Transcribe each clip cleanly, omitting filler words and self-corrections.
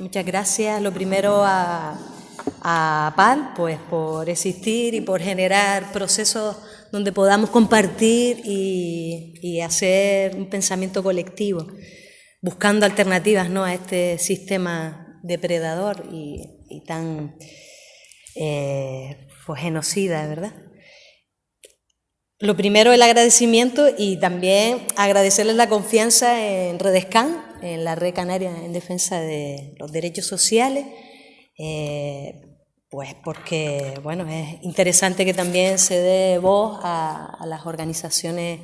Muchas gracias. Lo primero a PAL, pues por existir y por generar procesos donde podamos compartir y hacer un pensamiento colectivo, buscando alternativas, ¿no?, a este sistema depredador y tan pues genocida, ¿verdad? Lo primero, el agradecimiento, y también agradecerles la confianza en Redescan, en la Red Canaria en Defensa de los Derechos Sociales, pues porque, bueno, es interesante que también se dé voz a las organizaciones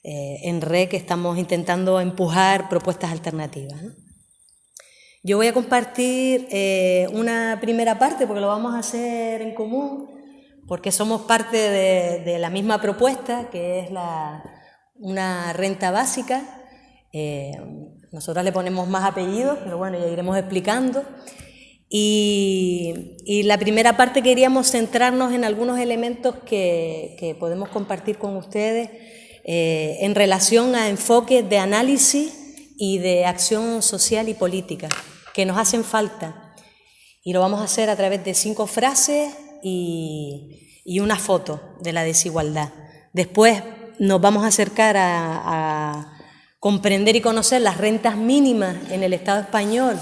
en red que estamos intentando empujar propuestas alternativas, ¿no? Yo voy a compartir una primera parte, porque lo vamos a hacer en común, porque somos parte de la misma propuesta, que es una renta básica. Nosotros le ponemos más apellidos, pero bueno, ya iremos explicando. Y la primera parte queríamos centrarnos en algunos elementos que podemos compartir con ustedes en relación a enfoques de análisis y de acción social y política que nos hacen falta. Y lo vamos a hacer a través de 5 frases y una foto de la desigualdad. Después nos vamos a acercar a comprender y conocer las rentas mínimas en el Estado español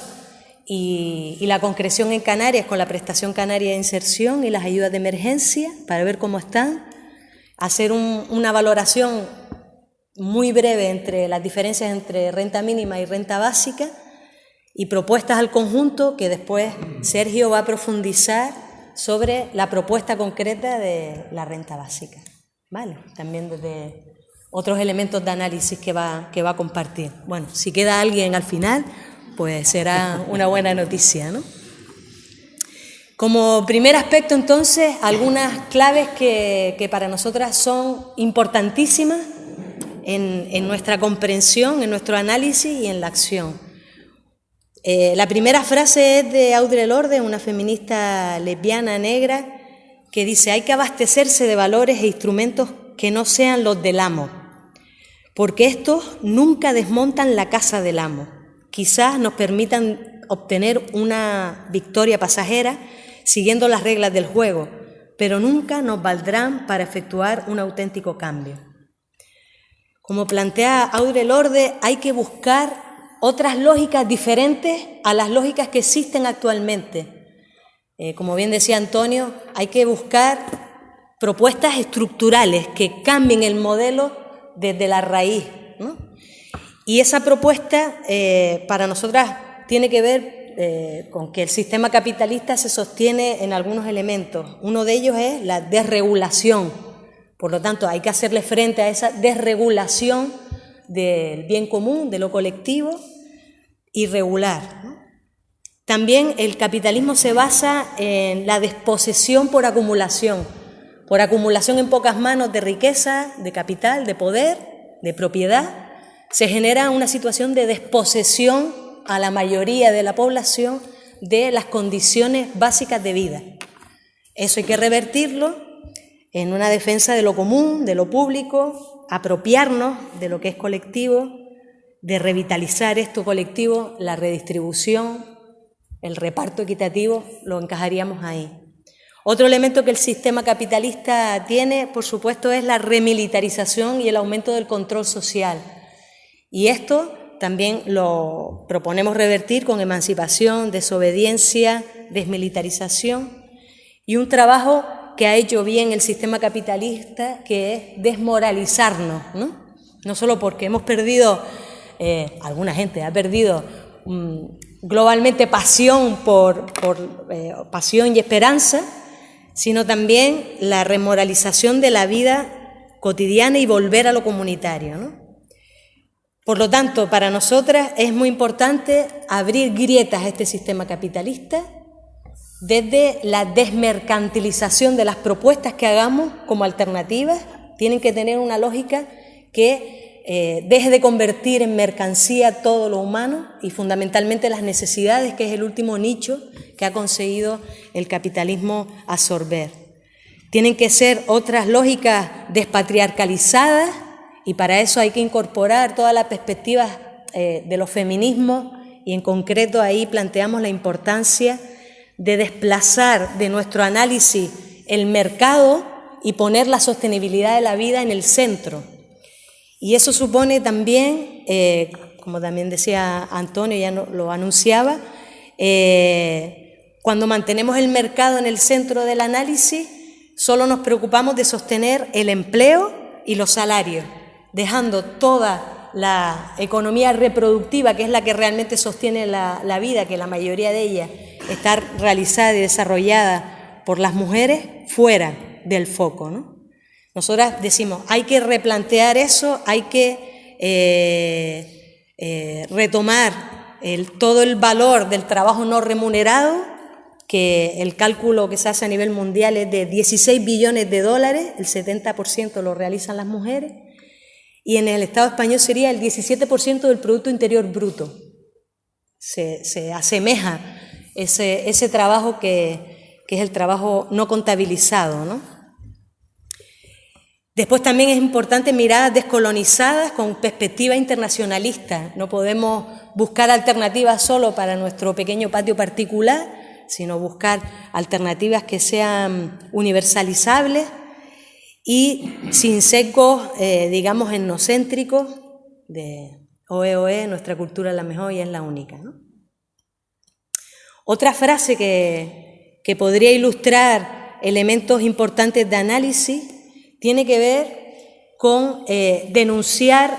y la concreción en Canarias con la Prestación Canaria de Inserción y las ayudas de emergencia, para ver cómo están, hacer una valoración muy breve entre las diferencias entre renta mínima y renta básica y propuestas al conjunto, que después Sergio va a profundizar sobre la propuesta concreta de la renta básica, ¿vale? También desde otros elementos de análisis que va a compartir. Bueno, si queda alguien al final, pues será una buena noticia, ¿no? Como primer aspecto, entonces, algunas claves que para nosotras son importantísimas en nuestra comprensión, en nuestro análisis y en la acción. La primera frase es de Audre Lorde, una feminista lesbiana negra, que dice: hay que abastecerse de valores e instrumentos que no sean los del amo, porque estos nunca desmontan la casa del amo. Quizás nos permitan obtener una victoria pasajera siguiendo las reglas del juego, pero nunca nos valdrán para efectuar un auténtico cambio. Como plantea Audre Lorde, hay que buscar otras lógicas diferentes a las lógicas que existen actualmente. Como bien decía Antonio, hay que buscar propuestas estructurales que cambien el modelo desde la raíz, ¿no? Y esa propuesta para nosotras tiene que ver con que el sistema capitalista se sostiene en algunos elementos. Uno de ellos es la desregulación. Por lo tanto, hay que hacerle frente a esa desregulación del bien común, de lo colectivo, y regular, ¿no? También el capitalismo se basa en la desposesión por acumulación en pocas manos de riqueza, de capital, de poder, de propiedad. Se genera una situación de desposesión a la mayoría de la población de las condiciones básicas de vida. Eso hay que revertirlo en una defensa de lo común, de lo público, apropiarnos de lo que es colectivo, de revitalizar esto colectivo, la redistribución, el reparto equitativo, lo encajaríamos ahí. Otro elemento que el sistema capitalista tiene, por supuesto, es la remilitarización y el aumento del control social. Y esto también lo proponemos revertir con emancipación, desobediencia, desmilitarización y un trabajo que ha hecho bien el sistema capitalista, que es desmoralizarnos, ¿no? No solo porque hemos perdido, alguna gente ha perdido globalmente pasión pasión y esperanza, sino también la remoralización de la vida cotidiana y volver a lo comunitario, ¿no? Por lo tanto, para nosotras es muy importante abrir grietas a este sistema capitalista desde la desmercantilización de las propuestas que hagamos como alternativas. Tienen que tener una lógica que deje de convertir en mercancía todo lo humano y fundamentalmente las necesidades, que es el último nicho que ha conseguido el capitalismo absorber. Tienen que ser otras lógicas despatriarcalizadas, y para eso hay que incorporar todas las perspectivas de los feminismos y en concreto ahí planteamos la importancia de desplazar de nuestro análisis el mercado y poner la sostenibilidad de la vida en el centro. Y eso supone también, como también decía Antonio, ya lo anunciaba, cuando mantenemos el mercado en el centro del análisis, solo nos preocupamos de sostener el empleo y los salarios, dejando toda la economía reproductiva, que es la que realmente sostiene la vida, que la mayoría de ella está realizada y desarrollada por las mujeres, fuera del foco, ¿no? Nosotras decimos, hay que replantear eso, hay que retomar todo el valor del trabajo no remunerado, que el cálculo que se hace a nivel mundial es de 16 billones de dólares, el 70% lo realizan las mujeres, y en el Estado español sería el 17% del Producto Interior Bruto. Se asemeja ese trabajo que es el trabajo no contabilizado, ¿no? Después también es importante miradas descolonizadas con perspectiva internacionalista. No podemos buscar alternativas solo para nuestro pequeño patio particular, sino buscar alternativas que sean universalizables y sin sesgos, digamos, etnocéntricos de OE, nuestra cultura es la mejor y es la única, ¿no? Otra frase que podría ilustrar elementos importantes de análisis tiene que ver con denunciar,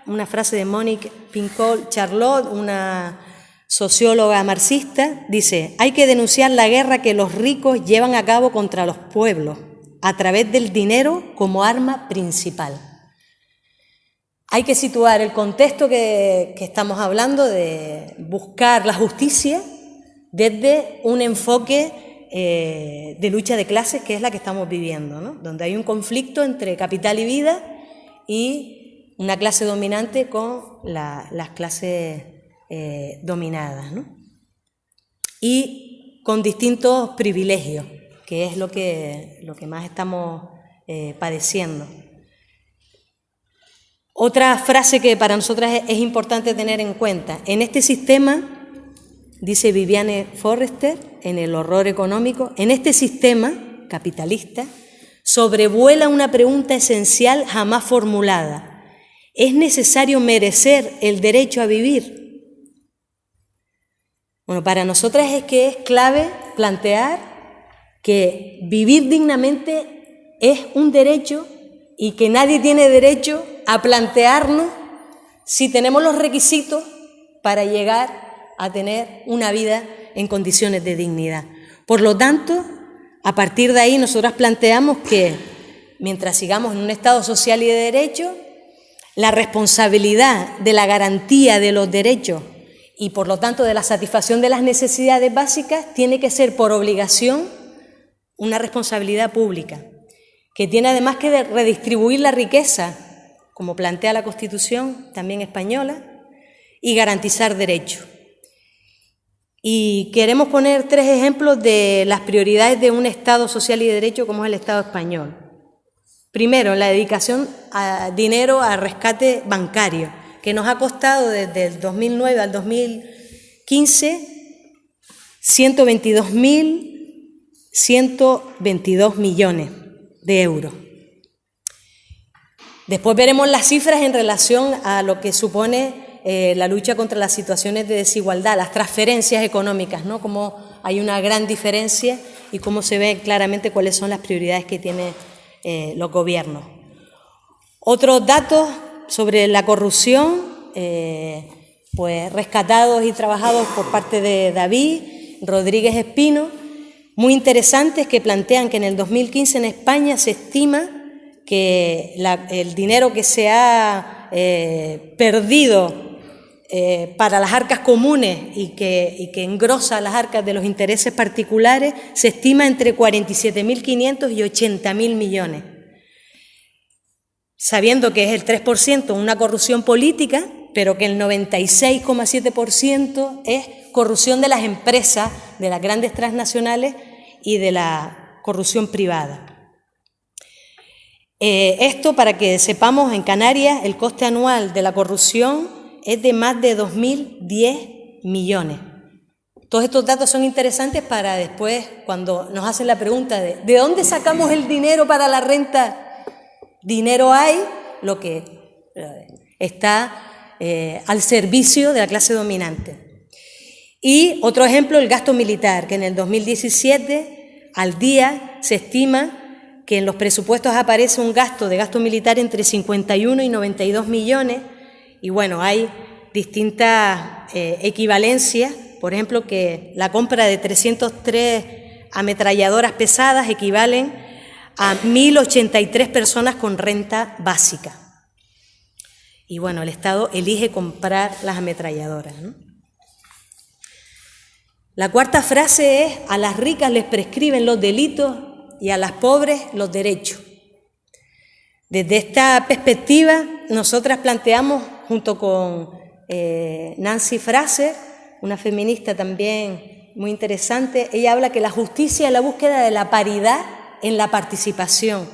una frase de Monique Pincol-Charlot, una socióloga marxista, dice: hay que denunciar la guerra que los ricos llevan a cabo contra los pueblos a través del dinero como arma principal. Hay que situar el contexto que estamos hablando de buscar la justicia desde un enfoque de lucha de clases, que es la que estamos viviendo, ¿no? Donde hay un conflicto entre capital y vida y una clase dominante con las clases dominadas, ¿no? Y con distintos privilegios, que es lo que más estamos padeciendo. Otra frase que para nosotras es importante tener en cuenta: en este sistema, dice Viviane Forrester en El horror económico, en este sistema capitalista sobrevuela una pregunta esencial jamás formulada: ¿es necesario merecer el derecho a vivir? Bueno, para nosotras es clave plantear que vivir dignamente es un derecho y que nadie tiene derecho a plantearnos si tenemos los requisitos para llegar a tener una vida en condiciones de dignidad. Por lo tanto, a partir de ahí nosotras planteamos que mientras sigamos en un Estado social y de derecho, la responsabilidad de la garantía de los derechos y por lo tanto de la satisfacción de las necesidades básicas tiene que ser por obligación una responsabilidad pública, que tiene además que redistribuir la riqueza, como plantea la Constitución también española, y garantizar derechos. Y queremos poner 3 ejemplos de las prioridades de un Estado social y de derecho como es el Estado español. Primero, la dedicación a dinero a rescate bancario, que nos ha costado desde el 2009 al 2015 122.122 millones de euros. Después veremos las cifras en relación a lo que supone la lucha contra las situaciones de desigualdad, las transferencias económicas, ¿no? Cómo hay una gran diferencia y cómo se ve claramente cuáles son las prioridades que tienen los gobiernos. Otros datos sobre la corrupción, pues rescatados y trabajados por parte de David Rodríguez Espino, muy interesantes, que plantean que en el 2015 en España se estima que el dinero que se ha perdido para las arcas comunes y que engrosa las arcas de los intereses particulares se estima entre 47.500 y 80.000 millones. Sabiendo que es el 3% una corrupción política, pero que el 96,7% es corrupción de las empresas, de las grandes transnacionales y de la corrupción privada. Esto, para que sepamos, en Canarias el coste anual de la corrupción es de más de 2.010 millones. Todos estos datos son interesantes para después, cuando nos hacen la pregunta ¿de dónde sacamos el dinero para la renta? Dinero hay, lo que está al servicio de la clase dominante. Y otro ejemplo, el gasto militar, que en el 2017 al día se estima que en los presupuestos aparece un gasto de gasto militar entre 51 y 92 millones, y bueno, hay distintas equivalencias. Por ejemplo, que la compra de 303 ametralladoras pesadas equivalen a 1.083 personas con renta básica. Y bueno, el Estado elige comprar las ametralladoras, ¿no? La cuarta frase es: a las ricas les prescriben los delitos y a las pobres los derechos. Desde esta perspectiva, nosotras planteamos, junto con Nancy Fraser, una feminista también muy interesante, ella habla que la justicia es la búsqueda de la paridad en la participación.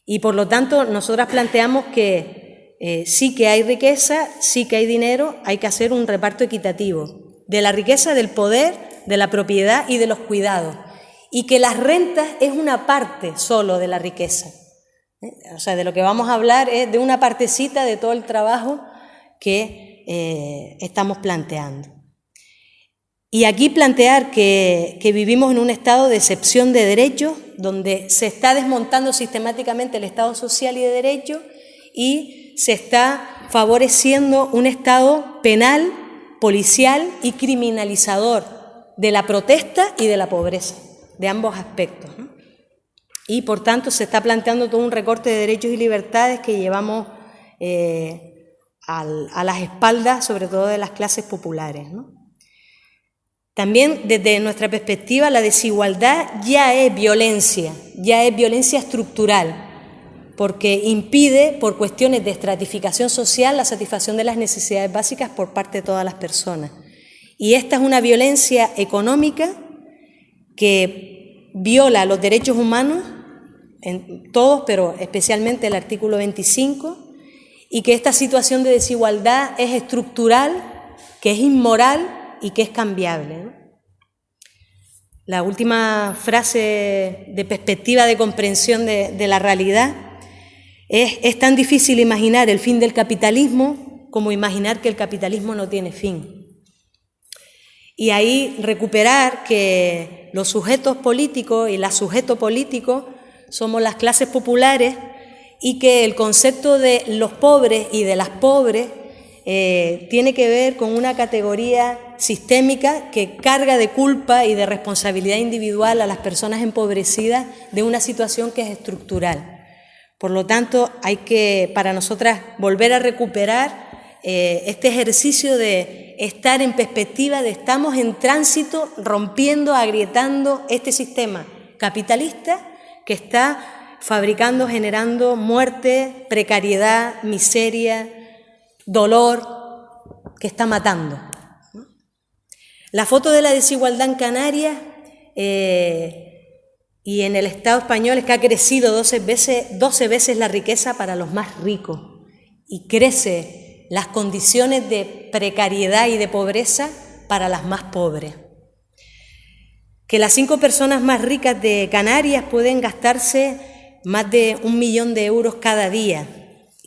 Y por lo tanto, nosotras planteamos que sí que hay riqueza, sí que hay dinero, hay que hacer un reparto equitativo de la riqueza, del poder, de la propiedad y de los cuidados. Y que las rentas es una parte solo de la riqueza. O sea, de lo que vamos a hablar es de una partecita de todo el trabajo que estamos planteando. Y aquí plantear que vivimos en un estado de excepción de derechos, donde se está desmontando sistemáticamente el Estado social y de derecho y se está favoreciendo un Estado penal, policial y criminalizador de la protesta y de la pobreza, de ambos aspectos, ¿no? Y por tanto se está planteando todo un recorte de derechos y libertades que llevamos a las espaldas, sobre todo de las clases populares, ¿no? También desde nuestra perspectiva la desigualdad ya es violencia estructural, porque impide, por cuestiones de estratificación social, la satisfacción de las necesidades básicas por parte de todas las personas. Y esta es una violencia económica que viola los derechos humanos, en todos, pero especialmente el artículo 25, y que esta situación de desigualdad es estructural, que es inmoral y que es cambiable, ¿no? La última frase de perspectiva de comprensión de la realidad es tan difícil imaginar el fin del capitalismo como imaginar que el capitalismo no tiene fin. Y ahí recuperar que los sujetos políticos y las sujetos políticos somos las clases populares y que el concepto de los pobres y de las pobres tiene que ver con una categoría sistémica que carga de culpa y de responsabilidad individual a las personas empobrecidas de una situación que es estructural. Por lo tanto, hay que, para nosotras, volver a recuperar este ejercicio de estar en perspectiva de estamos en tránsito, rompiendo, agrietando este sistema capitalista que está fabricando, generando muerte, precariedad, miseria, dolor, que está matando. La foto de la desigualdad en Canarias y en el Estado español es que ha crecido 12 veces la riqueza para los más ricos y crece las condiciones de precariedad y de pobreza para las más pobres. Que las 5 personas más ricas de Canarias pueden gastarse más de 1 millón de euros cada día.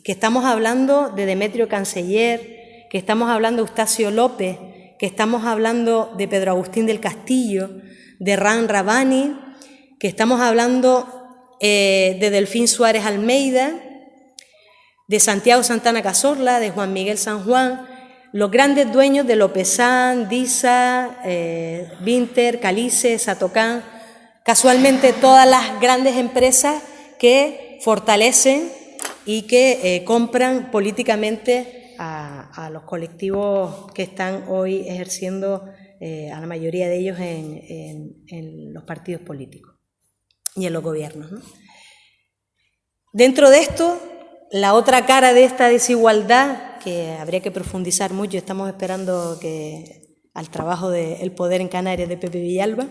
Que estamos hablando de Demetrio Canceller, que estamos hablando de Eustacio López, que estamos hablando de Pedro Agustín del Castillo, de Ran Rabani, que estamos hablando de Delfín Suárez Almeida, de Santiago Santana Cazorla, de Juan Miguel San Juan, los grandes dueños de Lopezán, Disa, Vinter, Calice, Satocán, casualmente todas las grandes empresas que fortalecen y que compran políticamente a los colectivos que están hoy ejerciendo, a la mayoría de ellos, en los partidos políticos y en los gobiernos, ¿no? Dentro de esto, la otra cara de esta desigualdad, que habría que profundizar mucho, estamos esperando al trabajo de El Poder en Canarias de Pepe Villalba,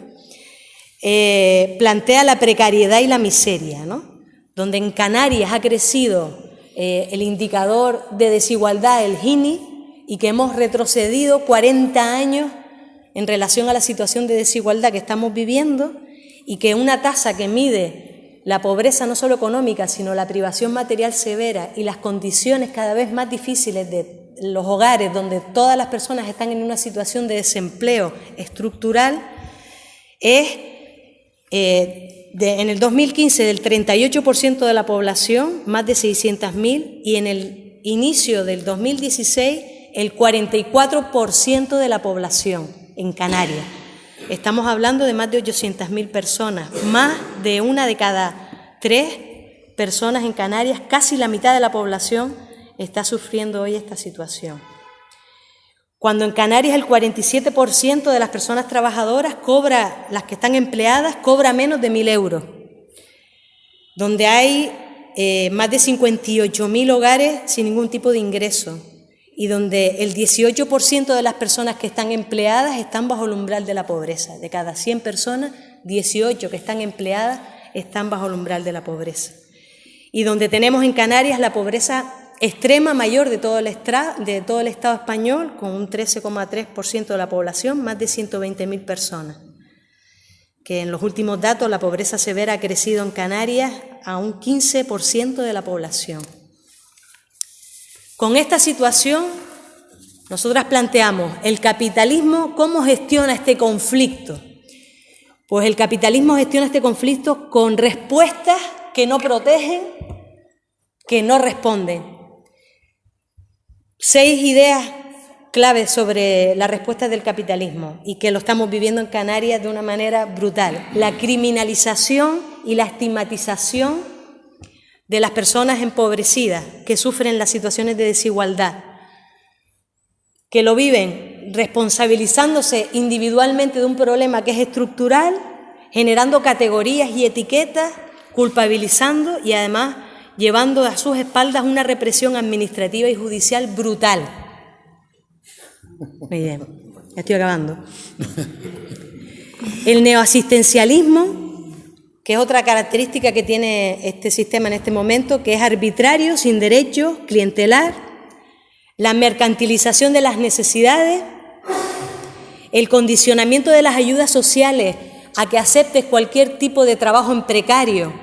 plantea la precariedad y la miseria, ¿no? Donde en Canarias ha crecido el indicador de desigualdad, el Gini, y que hemos retrocedido 40 años en relación a la situación de desigualdad que estamos viviendo, y que una tasa que mide la pobreza no solo económica, sino la privación material severa y las condiciones cada vez más difíciles de los hogares donde todas las personas están en una situación de desempleo estructural, es en el 2015 del 38% de la población, más de 600.000, y en el inicio del 2016 el 44% de la población en Canarias. Estamos hablando de más de 800.000 personas, más de una de cada 3 personas en Canarias, casi la mitad de la población está sufriendo hoy esta situación. Cuando en Canarias el 47% de las personas trabajadoras las que están empleadas, cobra menos de 1.000 euros, donde hay más de 58.000 hogares sin ningún tipo de ingreso, y donde el 18% de las personas que están empleadas están bajo el umbral de la pobreza. De cada 100 personas, 18 que están empleadas están bajo el umbral de la pobreza. Y donde tenemos en Canarias la pobreza extrema mayor de todo el Estado español, con un 13,3% de la población, más de 120.000 personas. Que en los últimos datos la pobreza severa ha crecido en Canarias a un 15% de la población. Con esta situación, nosotras planteamos el capitalismo, ¿cómo gestiona este conflicto? Pues el capitalismo gestiona este conflicto con respuestas que no protegen, que no responden. 6 ideas claves sobre las respuestas del capitalismo, y que lo estamos viviendo en Canarias de una manera brutal. La criminalización y la estigmatización de las personas empobrecidas que sufren las situaciones de desigualdad, que lo viven responsabilizándose individualmente de un problema que es estructural, generando categorías y etiquetas, culpabilizando y además llevando a sus espaldas una represión administrativa y judicial brutal. Muy bien, ya estoy acabando. El neoasistencialismo, que es otra característica que tiene este sistema en este momento, que es arbitrario, sin derechos, clientelar, la mercantilización de las necesidades, el condicionamiento de las ayudas sociales a que aceptes cualquier tipo de trabajo en precario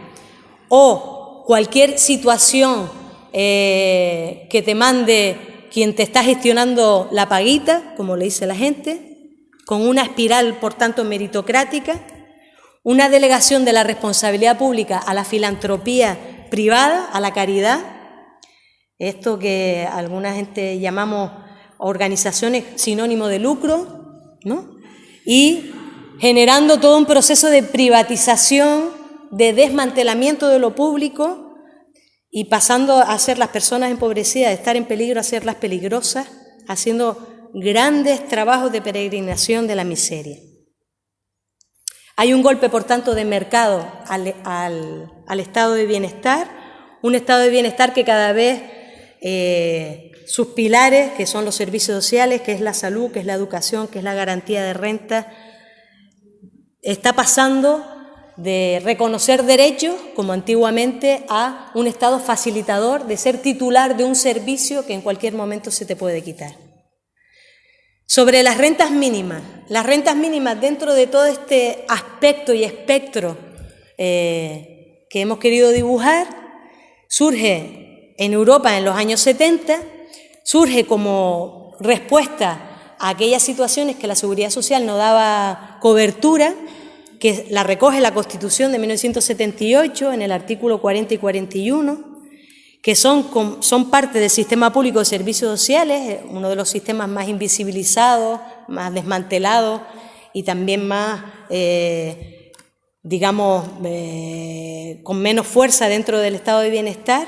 o cualquier situación que te mande quien te está gestionando la paguita, como le dice la gente, con una espiral, por tanto, meritocrática. Una delegación de la responsabilidad pública a la filantropía privada, a la caridad, esto que alguna gente llamamos organizaciones sinónimo de lucro, ¿no? Y generando todo un proceso de privatización, de desmantelamiento de lo público, y pasando a ser las personas empobrecidas, de estar en peligro, a ser las peligrosas, haciendo grandes trabajos de peregrinación de la miseria. Hay un golpe, por tanto, de mercado al estado de bienestar, un estado de bienestar que cada vez sus pilares, que son los servicios sociales, que es la salud, que es la educación, que es la garantía de renta, está pasando de reconocer derechos, como antiguamente, a un estado facilitador, de ser titular de un servicio que en cualquier momento se te puede quitar. Sobre las rentas mínimas dentro de todo este aspecto y espectro que hemos querido dibujar, surge en Europa en los años 70, surge como respuesta a aquellas situaciones que la Seguridad Social no daba cobertura, que la recoge la Constitución de 1978 en el artículo 40 y 41, que son parte del sistema público de servicios sociales, uno de los sistemas más invisibilizados, más desmantelados y también más, con menos fuerza dentro del estado de bienestar,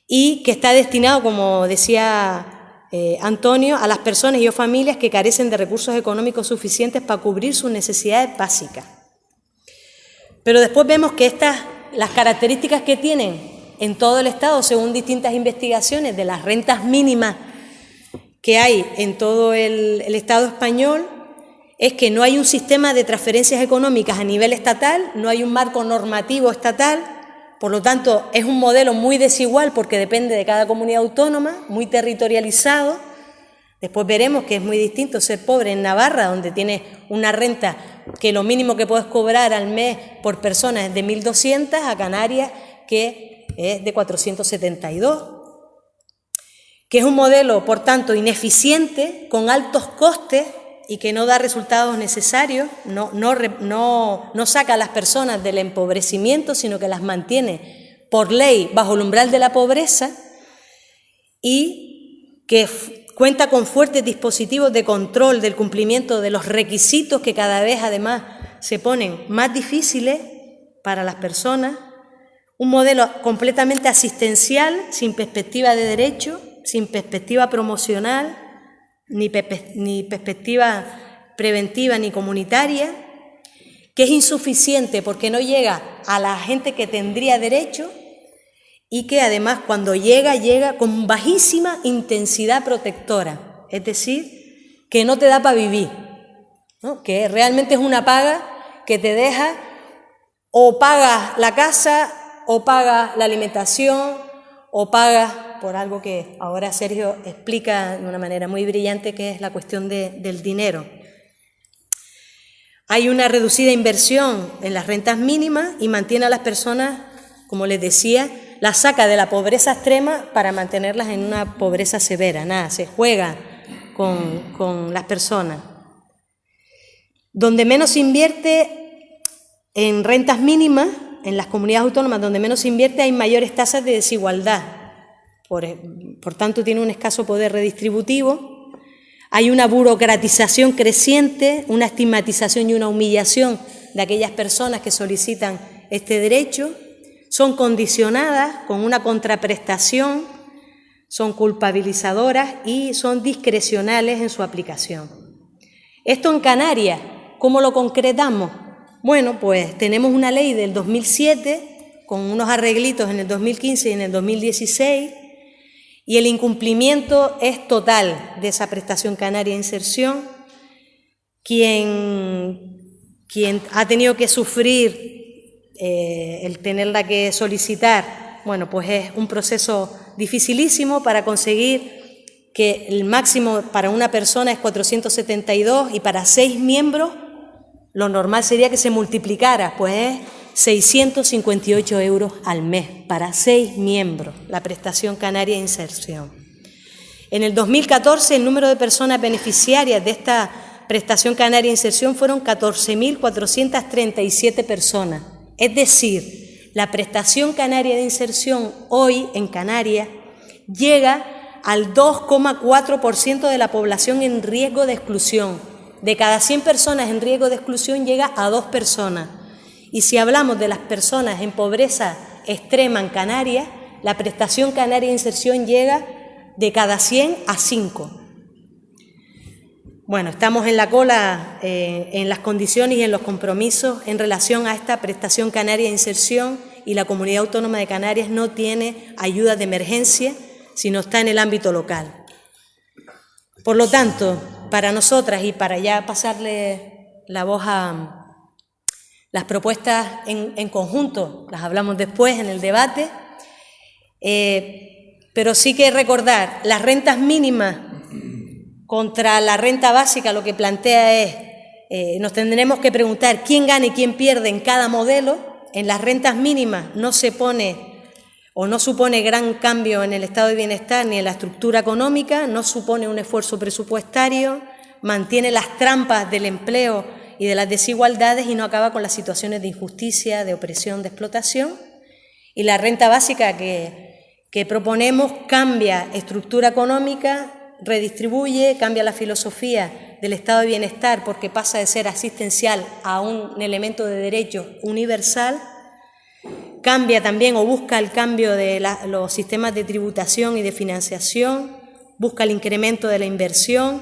y que está destinado, como decía Antonio, a las personas y o familias que carecen de recursos económicos suficientes para cubrir sus necesidades básicas. Pero después vemos que las características que tienen en todo el Estado, según distintas investigaciones de las rentas mínimas que hay en todo el Estado español, es que no hay un sistema de transferencias económicas a nivel estatal, no hay un marco normativo estatal, por lo tanto es un modelo muy desigual porque depende de cada comunidad autónoma, muy territorializado, Después veremos que es muy distinto ser pobre en Navarra, donde tienes una renta que lo mínimo que puedes cobrar al mes por persona es de 1.200, a Canarias, que es de 472, que es un modelo, por tanto, ineficiente, con altos costes y que no da resultados necesarios, no saca a las personas del empobrecimiento, sino que las mantiene por ley bajo el umbral de la pobreza, y que cuenta con fuertes dispositivos de control del cumplimiento de los requisitos que cada vez además se ponen más difíciles para las personas, un modelo completamente asistencial, sin perspectiva de derecho, sin perspectiva promocional, ni perspectiva preventiva ni comunitaria, que es insuficiente porque no llega a la gente que tendría derecho y que además cuando llega con bajísima intensidad protectora, es decir, que no te da para vivir, ¿no? Que realmente es una paga que te deja o pagas la casa o pagas la alimentación o pagas por algo que ahora Sergio explica de una manera muy brillante, que es la cuestión del dinero. Hay una reducida inversión en las rentas mínimas y mantiene a las personas, como les decía, las saca de la pobreza extrema para mantenerlas en una pobreza severa. Nada, se juega con las personas. Donde menos se invierte en rentas mínimas, en las comunidades autónomas donde menos se invierte, hay mayores tasas de desigualdad. Por tanto, tiene un escaso poder redistributivo. Hay una burocratización creciente, una estigmatización y una humillación de aquellas personas que solicitan este derecho. Son condicionadas con una contraprestación, son culpabilizadoras y son discrecionales en su aplicación. Esto en Canarias, ¿cómo lo concretamos? Bueno, pues tenemos una ley del 2007 con unos arreglitos en el 2015 y en el 2016, y el incumplimiento es total de esa prestación canaria de inserción. Quien ha tenido que sufrir el tenerla que solicitar, bueno, pues es un proceso dificilísimo para conseguir que el máximo para una persona es 472 y para 6 miembros lo normal sería que se multiplicara, pues es 658 euros al mes para 6 miembros, la prestación canaria de inserción. En el 2014 el número de personas beneficiarias de esta prestación canaria de inserción fueron 14.437 personas. Es decir, la prestación canaria de inserción hoy en Canarias llega al 2,4% de la población en riesgo de exclusión. De cada 100 personas en riesgo de exclusión llega a 2 personas. Y si hablamos de las personas en pobreza extrema en Canarias, la prestación canaria de inserción llega de cada 100 a 5. Bueno, estamos en la cola en las condiciones y en los compromisos en relación a esta prestación canaria de inserción, y la Comunidad Autónoma de Canarias no tiene ayudas de emergencia, sino está en el ámbito local. Por lo tanto, para nosotras, y para ya pasarle la voz a las propuestas en conjunto, las hablamos después en el debate, pero sí que recordar, las rentas mínimas contra la renta básica lo que plantea es, nos tendremos que preguntar quién gana y quién pierde en cada modelo. En las rentas mínimas no se pone o no supone gran cambio en el estado de bienestar ni en la estructura económica, no supone un esfuerzo presupuestario, mantiene las trampas del empleo y de las desigualdades y no acaba con las situaciones de injusticia, de opresión, de explotación. Y la renta básica que proponemos cambia estructura económica, redistribuye, cambia la filosofía del estado de bienestar porque pasa de ser asistencial a un elemento de derecho universal, cambia también o busca el cambio de los sistemas de tributación y de financiación, busca el incremento de la inversión,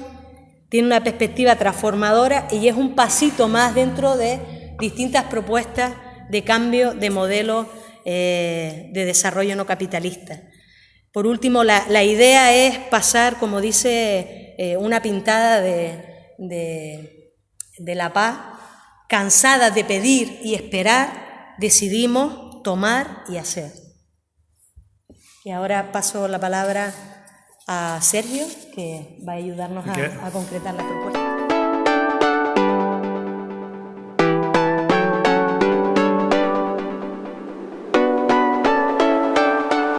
tiene una perspectiva transformadora y es un pasito más dentro de distintas propuestas de cambio de modelo de desarrollo no capitalista. Por último, la idea es pasar, como dice una pintada de La Paz, cansadas de pedir y esperar, decidimos tomar y hacer. Y ahora paso la palabra a Sergio, que va a ayudarnos a concretar la propuesta.